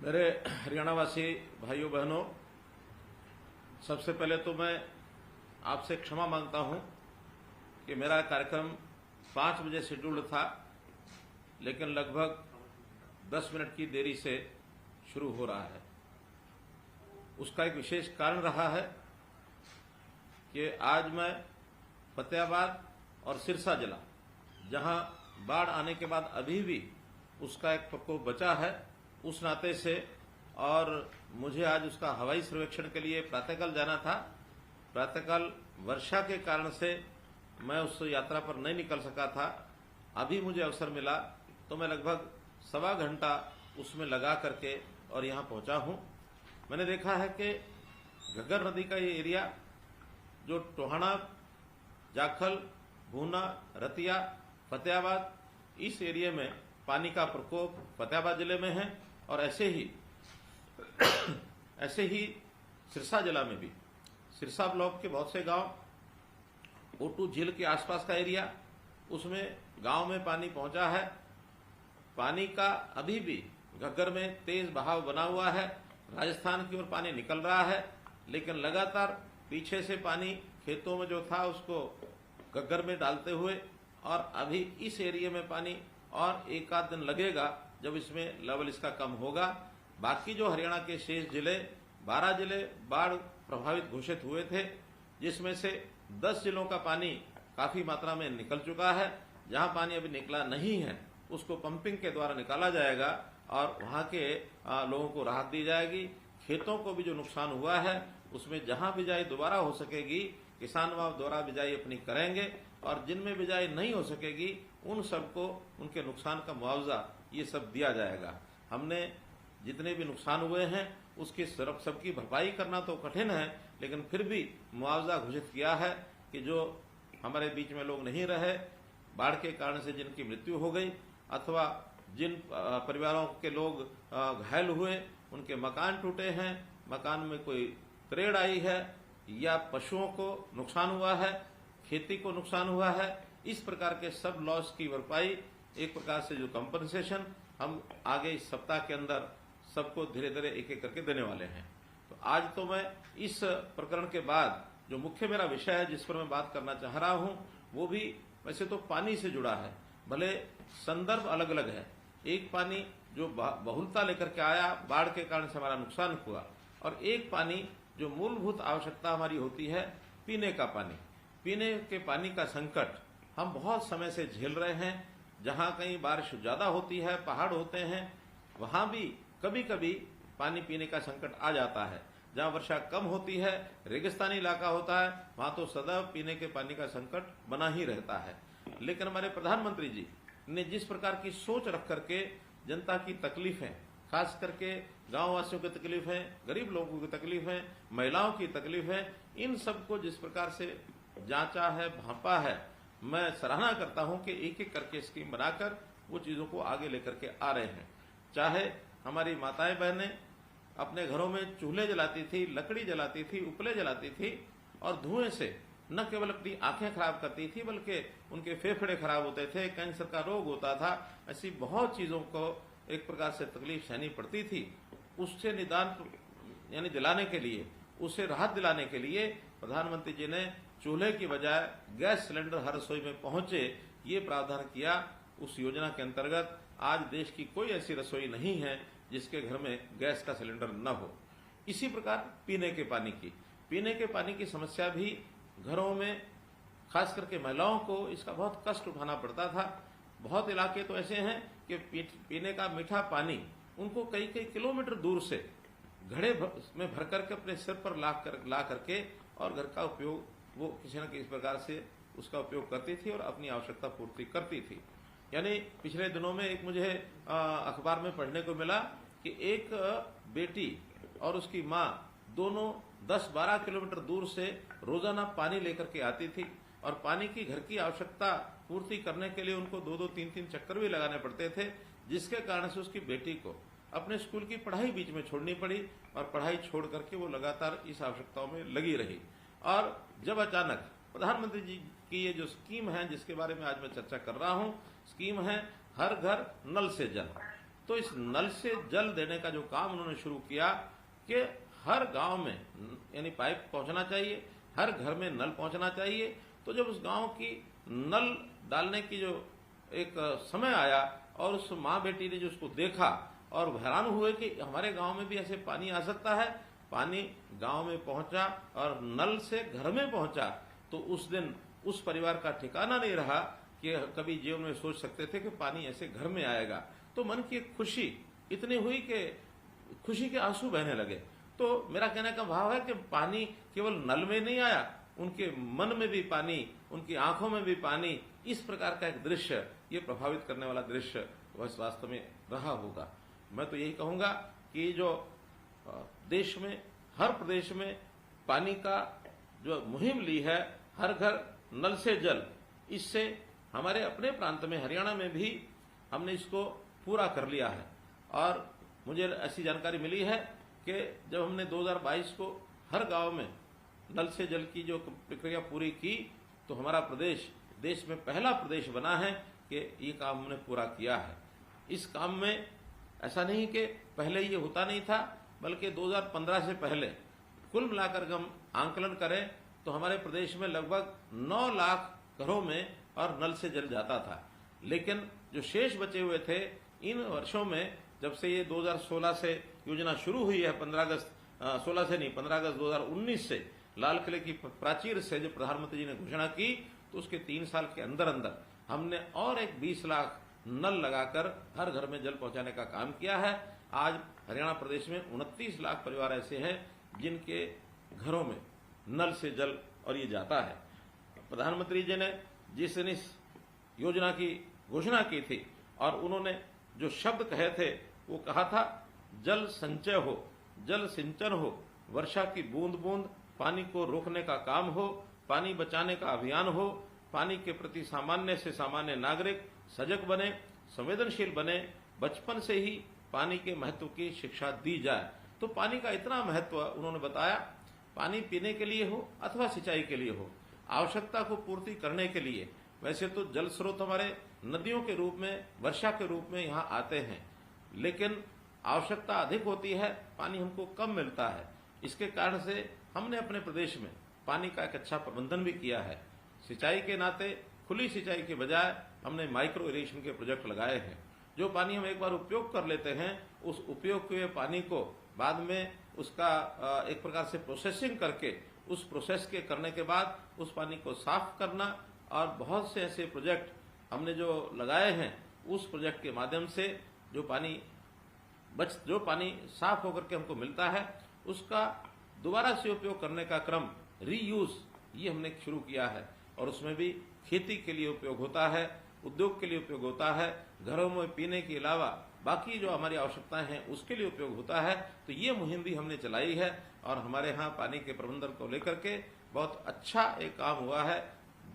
मेरे हरियाणा वासी भाइयों बहनों, सबसे पहले तो मैं आपसे क्षमा मांगता हूं कि मेरा कार्यक्रम 5 बजे शेड्यूल्ड था, लेकिन लगभग 10 मिनट की देरी से शुरू हो रहा है। उसका एक विशेष कारण रहा है कि आज मैं फतेहाबाद और सिरसा जिला, जहां बाढ़ आने के बाद अभी भी उसका एक प्रकोप बचा है, उस नाते से, और मुझे आज उसका हवाई सर्वेक्षण के लिए प्रातःकाल जाना था। प्रातःकाल वर्षा के कारण से मैं उस यात्रा पर नहीं निकल सका था। अभी मुझे अवसर मिला तो मैं लगभग सवा घंटा उसमें लगा करके और यहां पहुंचा हूं। मैंने देखा है कि घग्गर नदी का ये एरिया, जो टोहाना, जाखल, भूना, रतिया, फतेहाबाद, इस एरिया में पानी का प्रकोप फतेहाबाद जिले में है, और ऐसे ही सिरसा जिला में भी, सिरसा ब्लॉक के बहुत से गांव, ओटू झील के आसपास का एरिया, उसमें गांव में पानी पहुंचा है। पानी का अभी भी घग्गर में तेज बहाव बना हुआ है। राजस्थान की ओर पानी निकल रहा है, लेकिन लगातार पीछे से पानी खेतों में जो था उसको घग्गर में डालते हुए, और अभी इस एरिया में पानी और एक आध दिन लगेगा जब इसमें लेवल इसका कम होगा। बाकी जो हरियाणा के शेष जिले, 12 जिले बाढ़ प्रभावित घोषित हुए थे, जिसमें से 10 जिलों का पानी काफी मात्रा में निकल चुका है। जहां पानी अभी निकला नहीं है उसको पंपिंग के द्वारा निकाला जाएगा और वहां के लोगों को राहत दी जाएगी। खेतों को भी जो नुकसान हुआ है उसमें जहां बिजाई दोबारा हो सकेगी, किसान वहां दोबारा बिजाई अपनी करेंगे, और जिनमें बिजाई नहीं हो सकेगी उन सबको उनके नुकसान का मुआवजा ये सब दिया जाएगा। हमने जितने भी नुकसान हुए हैं उसकी सबकी भरपाई करना तो कठिन है, लेकिन फिर भी मुआवजा घोषित किया है कि जो हमारे बीच में लोग नहीं रहे, बाढ़ के कारण से जिनकी मृत्यु हो गई, अथवा जिन परिवारों के लोग घायल हुए, उनके मकान टूटे हैं, मकान में कोई त्रेड़ आई है, या पशुओं को नुकसान हुआ है, खेती को नुकसान हुआ है, इस प्रकार के सब लॉस की भरपाई, एक प्रकार से जो कंपनसेशन हम आगे इस सप्ताह के अंदर सबको धीरे धीरे एक एक करके देने वाले हैं। तो आज तो मैं इस प्रकरण के बाद जो मुख्य मेरा विषय है जिस पर मैं बात करना चाह रहा हूं, वो भी वैसे तो पानी से जुड़ा है, भले संदर्भ अलग अलग है। एक पानी जो बहुलता लेकर के आया, बाढ़ के कारण से हमारा नुकसान हुआ, और एक पानी जो मूलभूत आवश्यकता हमारी होती है, पीने का पानी। पीने के पानी का संकट हम बहुत समय से झेल रहे हैं। जहां कहीं बारिश ज्यादा होती है, पहाड़ होते हैं, वहां भी कभी कभी पानी पीने का संकट आ जाता है। जहां वर्षा कम होती है, रेगिस्तानी इलाका होता है, वहां तो सदैव पीने के पानी का संकट बना ही रहता है। लेकिन हमारे प्रधानमंत्री जी ने जिस प्रकार की सोच रख करके जनता की तकलीफें, खास करके गांव वासियों की तकलीफें, गरीब लोगों की तकलीफें, महिलाओं की तकलीफें, इन सबको जिस प्रकार से जांचा है, भांपा है, मैं सराहना करता हूं कि एक एक करके स्कीम बनाकर वो चीजों को आगे लेकर के आ रहे हैं। चाहे हमारी माताएं बहनें अपने घरों में चूल्हे जलाती थी, लकड़ी जलाती थी, उपले जलाती थी, और धुएं से न केवल अपनी आंखें खराब करती थी बल्कि उनके फेफड़े खराब होते थे, कैंसर का रोग होता था, ऐसी बहुत चीजों को एक प्रकार से तकलीफ सहनी पड़ती थी। उससे निदान यानी दिलाने के लिए, उससे राहत दिलाने के लिए प्रधानमंत्री जी ने चूल्हे की बजाय गैस सिलेंडर हर रसोई में पहुंचे, ये प्रावधान किया। उस योजना के अंतर्गत आज देश की कोई ऐसी रसोई नहीं है जिसके घर में गैस का सिलेंडर न हो। इसी प्रकार पीने के पानी की समस्या भी घरों में, खास करके महिलाओं को इसका बहुत कष्ट उठाना पड़ता था। बहुत इलाके तो ऐसे हैं कि पीने का मीठा पानी उनको कई कई किलोमीटर दूर से घड़े में भर करके अपने सिर पर ला करके और घर का उपयोग वो किसी न किसी प्रकार से उसका उपयोग करती थी और अपनी आवश्यकता पूर्ति करती थी। यानी पिछले दिनों में एक मुझे अखबार में पढ़ने को मिला कि एक बेटी और उसकी माँ दोनों 10-12 किलोमीटर दूर से रोजाना पानी लेकर के आती थी, और पानी की घर की आवश्यकता पूर्ति करने के लिए उनको 2-2, 3-3 चक्कर भी लगाने पड़ते थे, जिसके कारण से उसकी बेटी को अपने स्कूल की पढ़ाई बीच में छोड़नी पड़ी, और पढ़ाई छोड़ करके वो लगातार इस आवश्यकताओं में लगी रही। और जब अचानक प्रधानमंत्री जी की ये जो स्कीम है जिसके बारे में आज मैं चर्चा कर रहा हूं, स्कीम है हर घर नल से जल। तो इस नल से जल देने का जो काम उन्होंने शुरू किया कि हर गांव में यानी पाइप पहुंचना चाहिए, हर घर में नल पहुंचना चाहिए। तो जब उस गांव की नल डालने की जो एक समय आया और उस माँ बेटी ने जो उसको देखा और हैरान हुए कि हमारे गांव में भी ऐसे पानी आ सकता है, पानी गांव में पहुंचा और नल से घर में पहुंचा, तो उस दिन उस परिवार का ठिकाना नहीं रहा कि कभी जीवन में सोच सकते थे कि पानी ऐसे घर में आएगा। तो मन की एक खुशी इतनी हुई कि खुशी के आंसू बहने लगे। तो मेरा कहने का भाव है कि पानी केवल नल में नहीं आया, उनके मन में भी पानी, उनकी आंखों में भी पानी, इस प्रकार का एक दृश्य, ये प्रभावित करने वाला दृश्य वह वास्तव में रहा होगा। मैं तो यही कहूंगा कि जो देश में हर प्रदेश में पानी का जो मुहिम ली है, हर घर नल से जल, इससे हमारे अपने प्रांत में हरियाणा में भी हमने इसको पूरा कर लिया है। और मुझे ऐसी जानकारी मिली है कि जब हमने 2022 को हर गांव में नल से जल की जो प्रक्रिया पूरी की, तो हमारा प्रदेश देश में पहला प्रदेश बना है कि ये काम हमने पूरा किया है। इस काम में ऐसा नहीं कि पहले ये होता नहीं था, बल्कि 2015 से पहले कुल मिलाकर हम आंकलन करें तो हमारे प्रदेश में लगभग 9 लाख घरों में और नल से जल जाता था। लेकिन जो शेष बचे हुए थे, इन वर्षों में जब से ये 2016 से योजना शुरू हुई है, 15 अगस्त 16 से नहीं 15 अगस्त 2019 से लाल किले की प्राचीर से जो प्रधानमंत्री जी ने घोषणा की, तो उसके 3 साल के अंदर अंदर हमने और एक 20 लाख नल लगाकर हर घर में जल पहुंचाने का काम किया है। आज हरियाणा प्रदेश में 29 लाख परिवार ऐसे हैं जिनके घरों में नल से जल और ये जाता है। प्रधानमंत्री जी ने जिस दिन इस योजना की घोषणा की थी और उन्होंने जो शब्द कहे थे, वो कहा था जल संचय हो, जल सिंचन हो, वर्षा की बूंद बूंद पानी को रोकने का काम हो, पानी बचाने का अभियान हो, पानी के प्रति सामान्य से सामान्य नागरिक सजग बने, संवेदनशील बने, बचपन से ही पानी के महत्व की शिक्षा दी जाए। तो पानी का इतना महत्व उन्होंने बताया, पानी पीने के लिए हो अथवा सिंचाई के लिए हो, आवश्यकता को पूर्ति करने के लिए। वैसे तो जल स्रोत हमारे नदियों के रूप में, वर्षा के रूप में यहाँ आते हैं, लेकिन आवश्यकता अधिक होती है, पानी हमको कम मिलता है। इसके कारण से हमने अपने प्रदेश में पानी का एक अच्छा प्रबंधन भी किया है। सिंचाई के नाते खुली सिंचाई के बजाय हमने माइक्रो इरिगेशन के प्रोजेक्ट लगाए हैं। जो पानी हम एक बार उपयोग कर लेते हैं, उस उपयोग हुए पानी को बाद में उसका एक प्रकार से प्रोसेसिंग करके, उस प्रोसेस के करने के बाद उस पानी को साफ करना, और बहुत से ऐसे प्रोजेक्ट हमने जो लगाए हैं, उस प्रोजेक्ट के माध्यम से जो पानी साफ होकर के हमको मिलता है, उसका दोबारा से उपयोग करने का क्रम, रीयूज, ये हमने शुरू किया है। और उसमें भी खेती के लिए उपयोग होता है, उद्योग के लिए उपयोग होता है, घरों में पीने के अलावा बाकी जो हमारी आवश्यकताएं हैं उसके लिए उपयोग होता है। तो ये मुहिम भी हमने चलाई है और हमारे यहाँ पानी के प्रबंधन को लेकर के बहुत अच्छा एक काम हुआ है।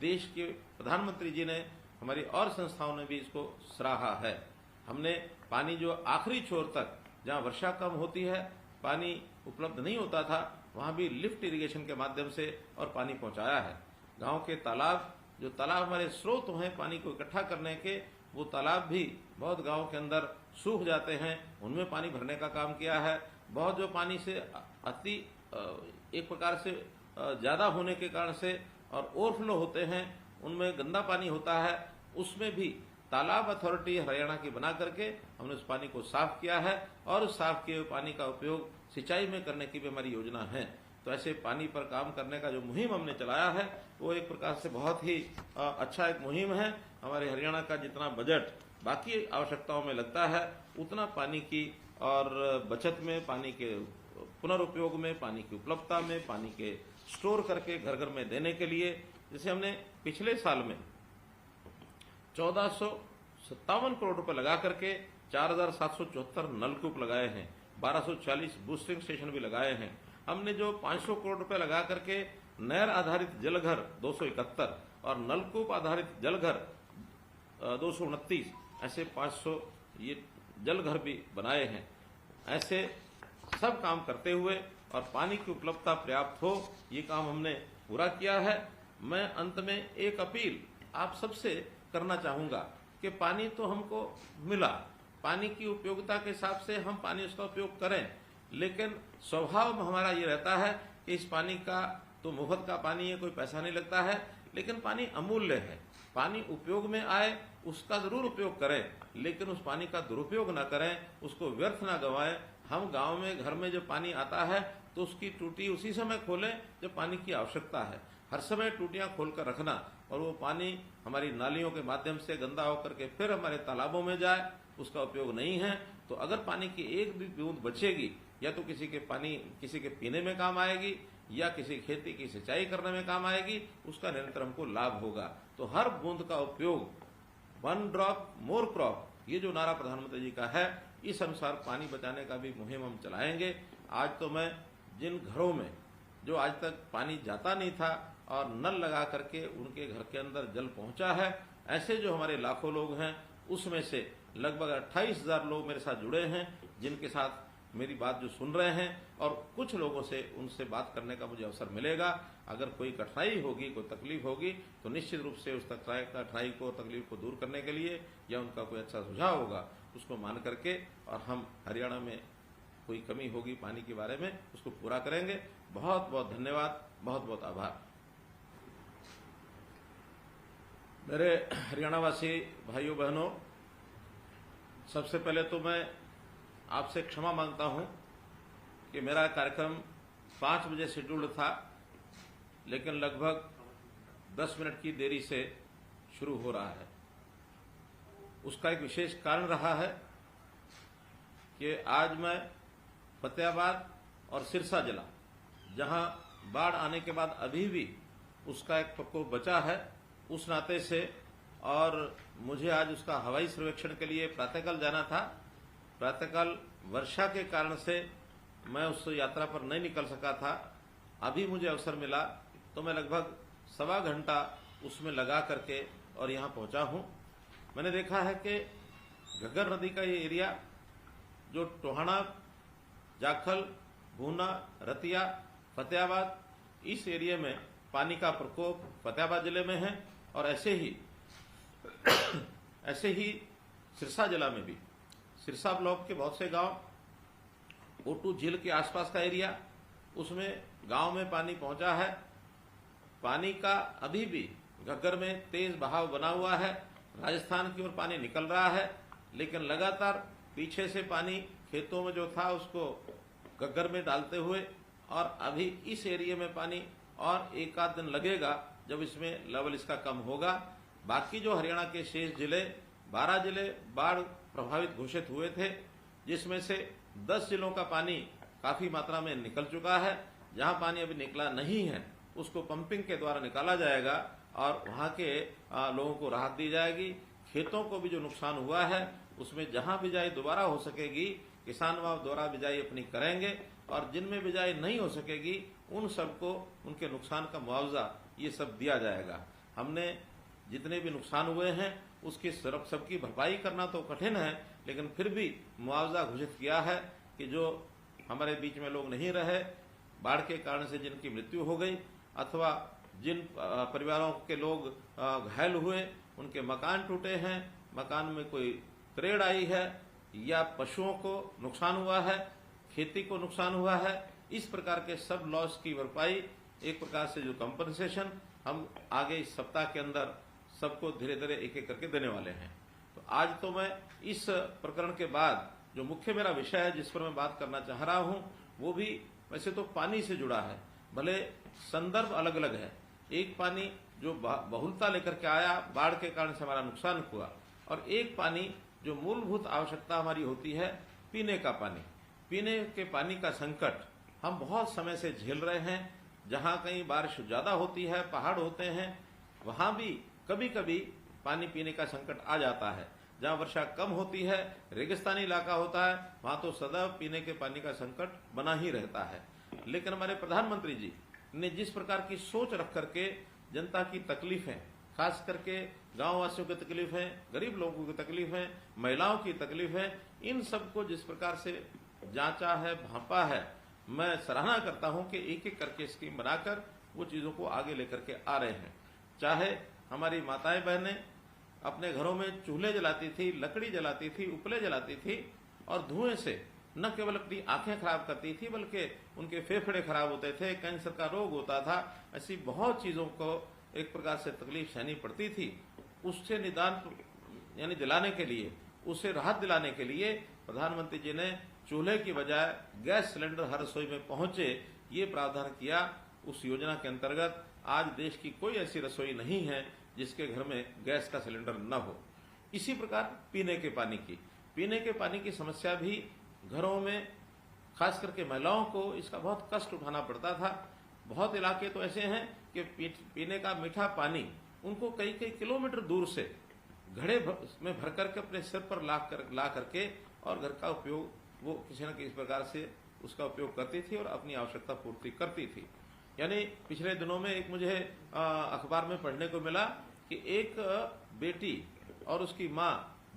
देश के प्रधानमंत्री जी ने, हमारी और संस्थाओं ने भी इसको सराहा है। हमने पानी जो आखिरी छोर तक, जहाँ वर्षा कम होती है, पानी उपलब्ध नहीं होता था, वहाँ भी लिफ्ट इरिगेशन के माध्यम से और पानी पहुँचाया है। गांव के तालाब, जो तालाब हमारे स्रोत हैं पानी को इकट्ठा करने के, वो तालाब भी बहुत गांव के अंदर सूख जाते हैं, उनमें पानी भरने का काम किया है। बहुत जो पानी से अति एक प्रकार से ज्यादा होने के कारण से और ओवरफ्लो होते हैं, उनमें गंदा पानी होता है, उसमें भी तालाब अथॉरिटी हरियाणा की बना करके हमने उस पानी को साफ किया है और उस साफ किए हुए पानी का उपयोग सिंचाई में करने की भी हमारी योजना है। तो ऐसे पानी पर काम करने का जो मुहिम हमने चलाया है, वो एक प्रकार से बहुत ही अच्छा एक मुहिम है। हमारे हरियाणा का जितना बजट बाकी आवश्यकताओं में लगता है, उतना पानी की और बचत में, पानी के पुनर्उपयोग में, पानी की उपलब्धता में, पानी के स्टोर करके घर घर में देने के लिए, जैसे हमने पिछले साल में 1457 करोड़ रुपए लगा करके 4774 नलकूप लगाए हैं, 1240 बूस्टिंग स्टेशन भी लगाए हैं। हमने जो 500 करोड़ रुपए लगा करके नहर आधारित जलघर 271 और नलकूप आधारित जलघर 229, ऐसे 500 ये जलघर भी बनाए हैं। ऐसे सब काम करते हुए और पानी की उपलब्धता पर्याप्त हो, ये काम हमने पूरा किया है। मैं अंत में एक अपील आप सबसे करना चाहूंगा कि पानी तो हमको मिला, पानी की उपयोगिता के हिसाब से हम पानी उसका उपयोग करें, लेकिन स्वभाव हमारा ये रहता है कि इस पानी का तो मुफ्त का पानी है, कोई पैसा नहीं लगता है, लेकिन पानी अमूल्य है। पानी उपयोग में आए उसका जरूर उपयोग करें, लेकिन उस पानी का दुरुपयोग ना करें, उसको व्यर्थ ना गंवाएं। हम गांव में घर में जब पानी आता है तो उसकी टूटी उसी समय खोलें जब पानी की आवश्यकता है। हर समय टूटियां खोलकर रखना और वो पानी हमारी नालियों के माध्यम से गंदा होकर के फिर हमारे तालाबों में जाए, उसका उपयोग नहीं है। तो अगर पानी की एक भी बूंद बचेगी, या तो किसी के पीने में काम आएगी, या किसी खेती की सिंचाई करने में काम आएगी, उसका निरंतर हमको लाभ होगा। तो हर बूंद का उपयोग, 1 ड्रॉप मोर क्रॉप, ये जो नारा प्रधानमंत्री जी का है, इस अनुसार पानी बचाने का भी मुहिम हम चलाएंगे। आज तो मैं जिन घरों में जो आज तक पानी जाता नहीं था और नल लगा करके उनके घर के अंदर जल पहुंचा है, ऐसे जो हमारे लाखों लोग हैं, उसमें से लगभग 28,000 लोग मेरे साथ जुड़े हैं, जिनके साथ मेरी बात जो सुन रहे हैं, और कुछ लोगों से उनसे बात करने का मुझे अवसर मिलेगा। अगर कोई कठिनाई होगी, कोई तकलीफ होगी, तो निश्चित रूप से उस कठिनाई को, तकलीफ को दूर करने के लिए, या उनका कोई अच्छा सुझाव होगा, उसको मान करके और हम हरियाणा में कोई कमी होगी पानी के बारे में, उसको पूरा करेंगे। बहुत बहुत धन्यवाद, बहुत बहुत आभार। मेरे हरियाणावासी भाइयों बहनों, सबसे पहले तो मैं आपसे क्षमा मांगता हूं कि मेरा कार्यक्रम 5 बजे शेड्यूल्ड था, लेकिन लगभग 10 मिनट की देरी से शुरू हो रहा है। उसका एक विशेष कारण रहा है कि आज मैं फतेहाबाद और सिरसा जिला, जहां बाढ़ आने के बाद अभी भी उसका एक प्रकोप बचा है, उस नाते से, और मुझे आज उसका हवाई सर्वेक्षण के लिए प्रातःकाल जाना था। प्रातःकाल वर्षा के कारण से मैं उस यात्रा पर नहीं निकल सका था। अभी मुझे अवसर मिला तो मैं लगभग 1.25 घंटा उसमें लगा करके और यहाँ पहुंचा हूं। मैंने देखा है कि घग्गर नदी का ये एरिया, जो टोहाना, जाखल, भूना, रतिया, फतेहाबाद, इस एरिया में पानी का प्रकोप फतेहाबाद जिले में है, और ऐसे ही सिरसा जिला में भी, सिरसा ब्लॉक के बहुत से गांव, O2 झील के आसपास का एरिया, उसमें गांव में पानी पहुंचा है। पानी का अभी भी घग्गर में तेज बहाव बना हुआ है, राजस्थान की ओर पानी निकल रहा है, लेकिन लगातार पीछे से पानी खेतों में जो था उसको घग्गर में डालते हुए, और अभी इस एरिया में पानी और 1 आध दिन लगेगा जब इसमें लेवल इसका कम होगा। बाकी जो हरियाणा के शेष जिले, 12 जिले बाढ़ प्रभावित घोषित हुए थे, जिसमें से 10 जिलों का पानी काफी मात्रा में निकल चुका है। जहां पानी अभी निकला नहीं है उसको पंपिंग के द्वारा निकाला जाएगा और वहां के लोगों को राहत दी जाएगी। खेतों को भी जो नुकसान हुआ है उसमें जहां बिजाई दोबारा हो सकेगी, किसान वहां दोबारा बिजाई अपनी करेंगे, और जिनमें बिजाई नहीं हो सकेगी उन सबको उनके नुकसान का मुआवजा ये सब दिया जाएगा। हमने जितने भी नुकसान हुए हैं उसकी सबकी भरपाई करना तो कठिन है, लेकिन फिर भी मुआवजा घोषित किया है कि जो हमारे बीच में लोग नहीं रहे, बाढ़ के कारण से जिनकी मृत्यु हो गई, अथवा जिन परिवारों के लोग घायल हुए, उनके मकान टूटे हैं, मकान में कोई त्रेड़ आई है, या पशुओं को नुकसान हुआ है, खेती को नुकसान हुआ है, इस प्रकार के सब लॉस की भरपाई, एक प्रकार से जो कंपनसेशन हम आगे इस सप्ताह के अंदर सबको धीरे धीरे एक एक करके देने वाले हैं। तो आज तो मैं इस प्रकरण के बाद जो मुख्य मेरा विषय है जिस पर मैं बात करना चाह रहा हूं, वो भी वैसे तो पानी से जुड़ा है, भले संदर्भ अलग अलग है। एक पानी जो बहुलता लेकर के आया, बाढ़ के कारण से हमारा नुकसान हुआ, और एक पानी जो मूलभूत आवश्यकता हमारी होती है, पीने का पानी। पीने के पानी का संकट हम बहुत समय से झेल रहे हैं। जहां कहीं बारिश ज्यादा होती है, पहाड़ होते हैं, वहां भी कभी कभी पानी पीने का संकट आ जाता है। जहां वर्षा कम होती है, रेगिस्तानी इलाका होता है, वहां तो सदैव पीने के पानी का संकट बना ही रहता है। लेकिन हमारे प्रधानमंत्री जी ने जिस प्रकार की सोच रख करके जनता की तकलीफें, खास करके गांव वासियों की तकलीफें, गरीब लोगों की तकलीफें, महिलाओं की तकलीफें, इन सबको जिस प्रकार से जांचा है, भांपा है, मैं सराहना करता हूं कि एक एक करके स्कीम बनाकर वो चीजों को आगे लेकर के आ रहे हैं। चाहे हमारी माताएं बहनें अपने घरों में चूल्हे जलाती थी, लकड़ी जलाती थी, उपले जलाती थी और धुएं से न केवल अपनी आंखें खराब करती थी बल्कि उनके फेफड़े खराब होते थे, कैंसर का रोग होता था। ऐसी बहुत चीजों को एक प्रकार से तकलीफ सहनी पड़ती थी। उससे निदान यानी दिलाने के लिए, उससे राहत दिलाने के लिए प्रधानमंत्री जी ने चूल्हे की बजाय गैस सिलेंडर हर रसोई में पहुंचे, ये प्रावधान किया। उस योजना के अंतर्गत आज देश की कोई ऐसी रसोई नहीं है जिसके घर में गैस का सिलेंडर न हो। इसी प्रकार पीने के पानी की समस्या भी घरों में खास करके महिलाओं को इसका बहुत कष्ट उठाना पड़ता था। बहुत इलाके तो ऐसे हैं कि पीने का मीठा पानी उनको कई कई किलोमीटर दूर से घड़े में भर करके अपने सिर पर ला करके और घर का उपयोग वो किसी न किसी प्रकार से उसका उपयोग करती थी और अपनी आवश्यकता पूर्ति करती थी। यानी पिछले दिनों में एक मुझे अखबार में पढ़ने को मिला कि एक बेटी और उसकी माँ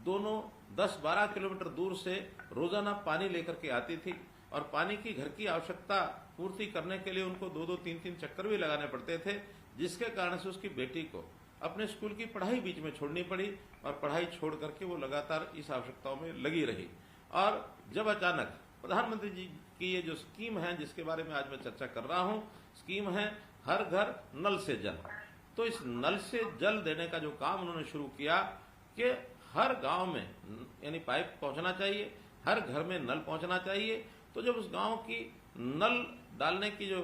दोनों 10-12 किलोमीटर दूर से रोजाना पानी लेकर के आती थी और पानी की घर की आवश्यकता पूर्ति करने के लिए उनको 2-2, 3-3 चक्कर भी लगाने पड़ते थे, जिसके कारण से उसकी बेटी को अपने स्कूल की पढ़ाई बीच में छोड़नी पड़ी और पढ़ाई छोड़ करके वो लगातार इस आवश्यकताओं में लगी रही। और जब अचानक प्रधानमंत्री जी की ये जो स्कीम है जिसके बारे में आज मैं चर्चा कर रहा हूँ, स्कीम है हर घर नल से जल। तो इस नल से जल देने का जो काम उन्होंने शुरू किया कि हर गांव में यानी पाइप पहुंचना चाहिए, हर घर में नल पहुंचना चाहिए। तो जब उस गांव की नल डालने की जो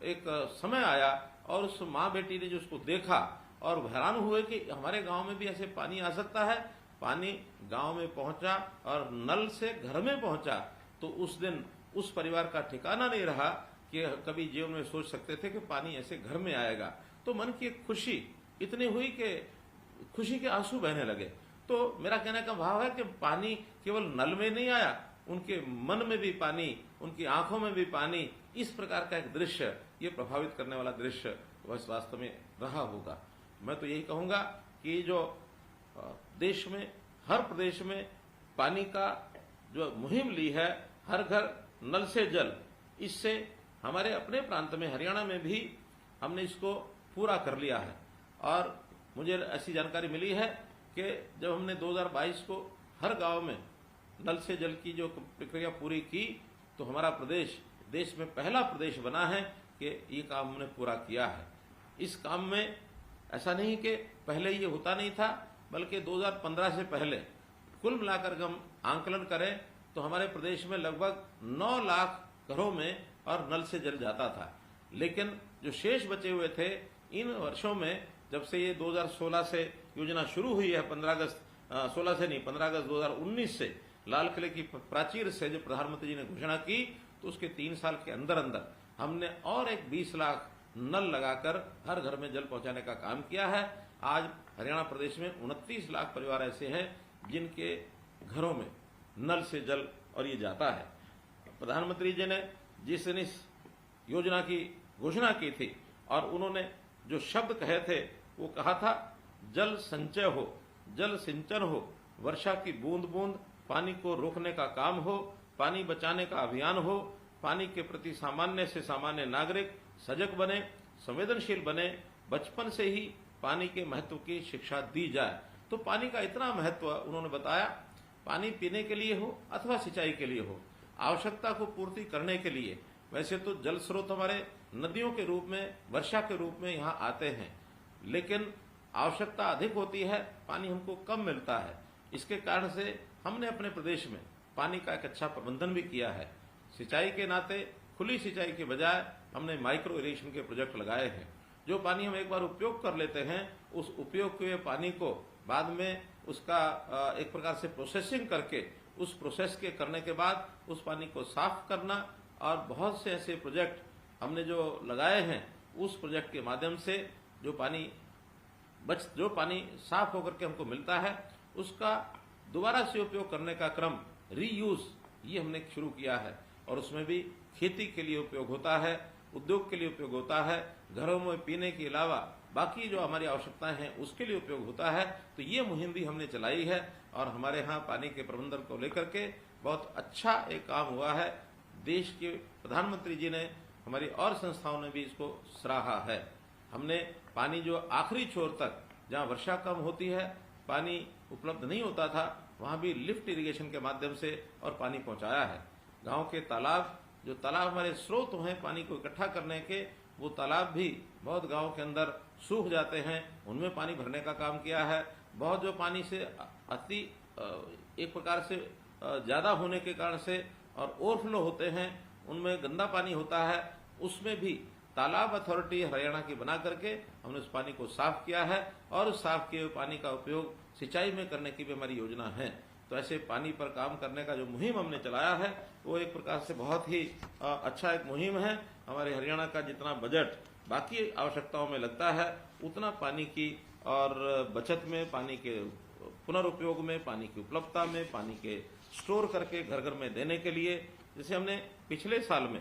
एक समय आया और उस माँ बेटी ने जो उसको देखा और हैरान हुए कि हमारे गांव में भी ऐसे पानी आ सकता है, पानी गांव में पहुंचा और नल से घर में पहुंचा, तो उस दिन उस परिवार का ठिकाना नहीं रहा कि कभी जीवन में सोच सकते थे कि पानी ऐसे घर में आएगा। तो मन की एक खुशी इतनी हुई कि खुशी के आंसू बहने लगे। तो मेरा कहने का भाव है कि पानी केवल नल में नहीं आया, उनके मन में भी पानी, उनकी आंखों में भी पानी, इस प्रकार का एक दृश्य, ये प्रभावित करने वाला दृश्य वह वास्तव में रहा होगा। मैं तो यही कहूंगा कि जो देश में हर प्रदेश में पानी का जो मुहिम ली है, हर घर नल से जल, इससे हमारे अपने प्रांत में हरियाणा में भी हमने इसको पूरा कर लिया है। और मुझे ऐसी जानकारी मिली है कि जब हमने 2022 को हर गांव में नल से जल की जो प्रक्रिया पूरी की, तो हमारा प्रदेश देश में पहला प्रदेश बना है कि ये काम हमने पूरा किया है। इस काम में ऐसा नहीं कि पहले ये होता नहीं था, बल्कि 2015 से पहले कुल मिलाकर हम आंकलन करें तो हमारे प्रदेश में लगभग 9 लाख घरों में और नल से जल जाता था। लेकिन जो शेष बचे हुए थे, इन वर्षों में जब से ये 2016 से योजना शुरू हुई है, 15 अगस्त 16 से नहीं 15 अगस्त 2019 से लाल किले की प्राचीर से जो प्रधानमंत्री जी ने घोषणा की, तो उसके 3 साल के अंदर अंदर हमने और एक 20 लाख नल लगाकर हर घर में जल पहुंचाने का काम किया है। आज हरियाणा प्रदेश में 29 लाख परिवार ऐसे हैं जिनके घरों में नल से जल और ये जाता है। प्रधानमंत्री जी ने जिस दिन इस योजना की घोषणा की थी और उन्होंने जो शब्द कहे थे, वो कहा था जल संचय हो, जल सिंचन हो, वर्षा की बूंद बूंद पानी को रोकने का काम हो, पानी बचाने का अभियान हो, पानी के प्रति सामान्य से सामान्य नागरिक सजग बने, संवेदनशील बने, बचपन से ही पानी के महत्व की शिक्षा दी जाए। तो पानी का इतना महत्व उन्होंने बताया, पानी पीने के लिए हो अथवा सिंचाई के लिए हो, आवश्यकता को पूर्ति करने के लिए। वैसे तो जल स्रोत हमारे नदियों के रूप में, वर्षा के रूप में यहाँ आते हैं, लेकिन आवश्यकता अधिक होती है, पानी हमको कम मिलता है। इसके कारण से हमने अपने प्रदेश में पानी का एक अच्छा प्रबंधन भी किया है। सिंचाई के नाते खुली सिंचाई के बजाय हमने माइक्रो इरिगेशन के प्रोजेक्ट लगाए हैं। जो पानी हम एक बार उपयोग कर लेते हैं, उस उपयोग हुए पानी को बाद में उसका एक प्रकार से प्रोसेसिंग करके, उस प्रोसेस के करने के बाद उस पानी को साफ करना, और बहुत से ऐसे प्रोजेक्ट हमने जो लगाए हैं, उस प्रोजेक्ट के माध्यम से जो पानी साफ होकर के हमको मिलता है, उसका दोबारा से उपयोग करने का क्रम, रीयूज, ये हमने शुरू किया है। और उसमें भी खेती के लिए उपयोग होता है, उद्योग के लिए उपयोग होता है, घरों में पीने के अलावा बाकी जो हमारी आवश्यकताएं हैं उसके लिए उपयोग होता है। तो ये मुहिम भी हमने चलाई है और हमारे यहाँ पानी के प्रबंधन को लेकर के बहुत अच्छा एक काम हुआ है। देश के प्रधानमंत्री जी ने, हमारी और संस्थाओं ने भी इसको सराहा है। हमने पानी जो आखिरी छोर तक, जहाँ वर्षा कम होती है, पानी उपलब्ध नहीं होता था, वहां भी लिफ्ट इरिगेशन के माध्यम से और पानी पहुंचाया है। गांव के तालाब, जो तालाब हमारे स्रोत हैं पानी को इकट्ठा करने के, वो तालाब भी बहुत गांव के अंदर सूख जाते हैं, उनमें पानी भरने का काम किया है। बहुत जो पानी से अति एक प्रकार से ज्यादा होने के कारण से और ओवरफ्लो होते हैं, उनमें गंदा पानी होता है, उसमें भी तालाब अथॉरिटी हरियाणा की बना करके हमने उस पानी को साफ किया है और उस साफ किए हुए पानी का उपयोग सिंचाई में करने की भी हमारी योजना है। तो ऐसे पानी पर काम करने का जो मुहिम हमने चलाया है वो एक प्रकार से बहुत ही अच्छा एक मुहिम है। हमारे हरियाणा का जितना बजट बाकी आवश्यकताओं में लगता है, उतना पानी की और बचत में, पानी के पुनरुपयोग में, पानी की उपलब्धता में, पानी के स्टोर करके घर घर में देने के लिए, जैसे हमने पिछले साल में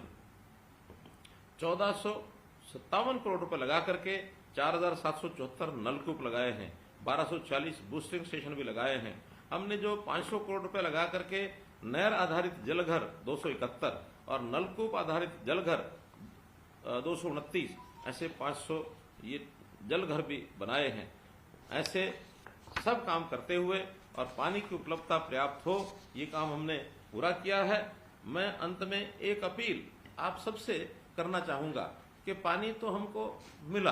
1457 करोड़ रुपए लगा करके 4774 नलकूप लगाए हैं, 1240 बूस्टिंग स्टेशन भी लगाए हैं। हमने जो 500 करोड़ रुपए लगा करके नहर आधारित जलघर 271 और नलकूप आधारित जलघर 229, ऐसे 500 ये जलघर भी बनाए हैं। ऐसे सब काम करते हुए और पानी की उपलब्धता पर्याप्त हो, ये काम हमने पूरा किया है। मैं अंत में एक अपील आप सबसे करना चाहूंगा कि पानी तो हमको मिला,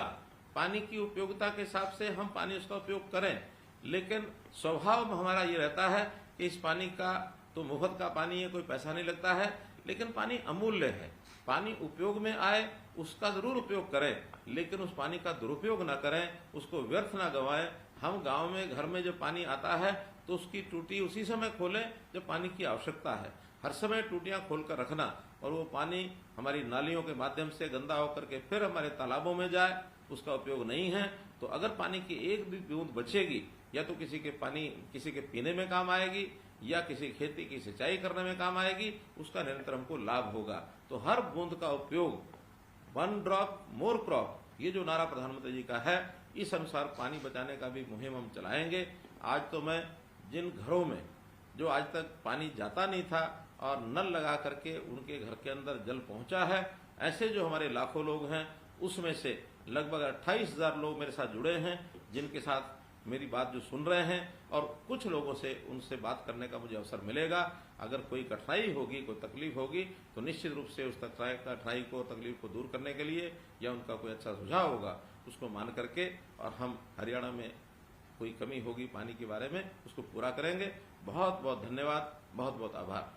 पानी की उपयोगिता के हिसाब से हम पानी उसका उपयोग करें, लेकिन स्वभाव हमारा ये रहता है कि इस पानी का तो मुफ्त का पानी है, कोई पैसा नहीं लगता है, लेकिन पानी अमूल्य है। पानी उपयोग में आए उसका जरूर उपयोग करें, लेकिन उस पानी का दुरुपयोग ना करें, उसको व्यर्थ ना गंवाएं। हम गांव में घर में जब पानी आता है तो उसकी टूटी उसी समय खोलें जब पानी की आवश्यकता है। हर समय टूटियां खोलकर रखना और वो पानी हमारी नालियों के माध्यम से गंदा होकर के फिर हमारे तालाबों में जाए, उसका उपयोग नहीं है। तो अगर पानी की एक भी बूंद बचेगी, या तो किसी के पीने में काम आएगी या किसी खेती की सिंचाई करने में काम आएगी, उसका निरंतर हमको लाभ होगा। तो हर बूंद का उपयोग, 1 ड्रॉप मोर क्रॉप, ये जो नारा प्रधानमंत्री जी का है, इस अनुसार पानी बचाने का भी मुहिम हम चलाएंगे। आज तो मैं जिन घरों में जो आज तक पानी जाता नहीं था और नल लगा करके उनके घर के अंदर जल पहुंचा है, ऐसे जो हमारे लाखों लोग हैं, उसमें से लगभग 28,000 लोग मेरे साथ जुड़े हैं, जिनके साथ मेरी बात जो सुन रहे हैं, और कुछ लोगों से उनसे बात करने का मुझे अवसर मिलेगा। अगर कोई कठिनाई होगी, कोई तकलीफ होगी, तो निश्चित रूप से उस कठिनाई को, तकलीफ को दूर करने के लिए या उनका कोई अच्छा सुझाव होगा, उसको मान करके और हम हरियाणा में कोई कमी होगी पानी के बारे में, उसको पूरा करेंगे। बहुत बहुत धन्यवाद, बहुत बहुत आभार।